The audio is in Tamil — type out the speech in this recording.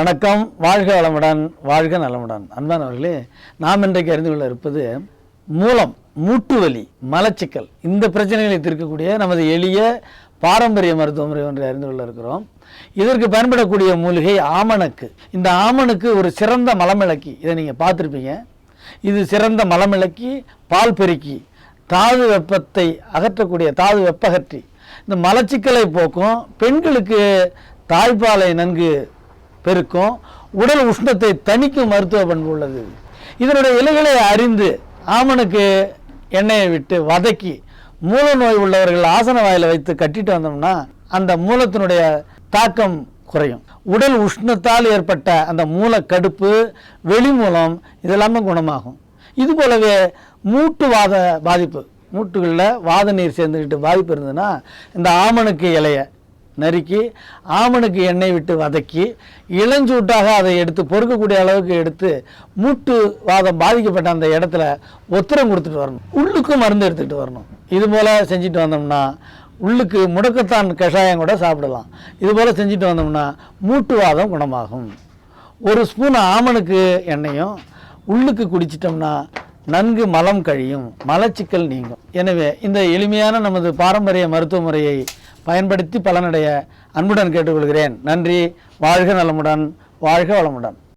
வணக்கம். வாழ்க வளமுடன், வாழ்க நலமுடன். அன்பானவர்களே, நாம் இன்றைக்கு அறிந்து கொள்ள இருப்பது மூலம், மூட்டு வலி, மலச்சிக்கல், இந்த பிரச்சனைகளை தீர்க்கக்கூடிய நமது எளிய பாரம்பரிய மருத்துவ முறை ஒன்றை அறிந்து கொள்ள இருக்கிறோம். இதற்கு பயன்படக்கூடிய மூலிகை ஆமணக்கு. இந்த ஆமணக்கு ஒரு சிறந்த மலமிளக்கி. இதை நீங்கள் பார்த்துருப்பீங்க. இது சிறந்த மலமிளக்கி, பால் பெருக்கி, தாது வெப்பத்தை அகற்றக்கூடிய தாது வெப்பகற்றி இந்த மலச்சிக்கலை போக்கும். பெண்களுக்கு தாய்ப்பாலை நன்கு பெருக்கும். உடல் உஷ்ணத்தை தணிக்கும் மருத்துவ பண்பு உள்ளது. இதனுடைய இலைகளை அறிந்து ஆமணக்கு எண்ணெயை விட்டு வதக்கி மூல நோய் உள்ளவர்கள் ஆசன வாயில வைத்து கட்டிட்டு வந்தோம்னா அந்த மூலத்தினுடைய தாக்கம் குறையும். உடல் உஷ்ணத்தால் ஏற்பட்ட அந்த மூலக்கடுப்பு, வெளிமூலம் இதெல்லாமே குணமாகும். இது போலவே மூட்டு வாத பாதிப்பு, மூட்டுகளில் வாத நீர் சேர்ந்துக்கிட்டு பாதிப்பு இருந்ததுன்னா இந்த ஆமணக்கு இலையை நறுக்கி ஆமணக்கு எண்ணெய் விட்டு வதக்கி இளஞ்சூட்டாக அதை எடுத்து பொறுக்கக்கூடிய அளவுக்கு எடுத்து மூட்டு வாதம் பாதிக்கப்பட்ட அந்த இடத்துல ஒத்திரம் கொடுத்துட்டு வரணும். உள்ளுக்கும் மருந்து எடுத்துகிட்டு வரணும். இது போல் செஞ்சுட்டு வந்தோம்னா உள்ளுக்கு முடக்கத்தான் கஷாயம் கூட சாப்பிடலாம். இது போல் செஞ்சுட்டு வந்தோம்னா மூட்டு வாதம் குணமாகும். ஒரு ஸ்பூன் ஆமணக்கு எண்ணெயும் உள்ளுக்கு குடிச்சிட்டோம்னா நன்கு மலம் கழியும், மலச்சிக்கல் நீங்கும். எனவே இந்த எளிமையான நமது பாரம்பரிய மருத்துவ முறையை பயன்படுத்தி பலனடைய அன்புடன் கேட்டுக்கொள்கிறேன். நன்றி. வாழ்க நலமுடன், வாழ்க வளமுடன்.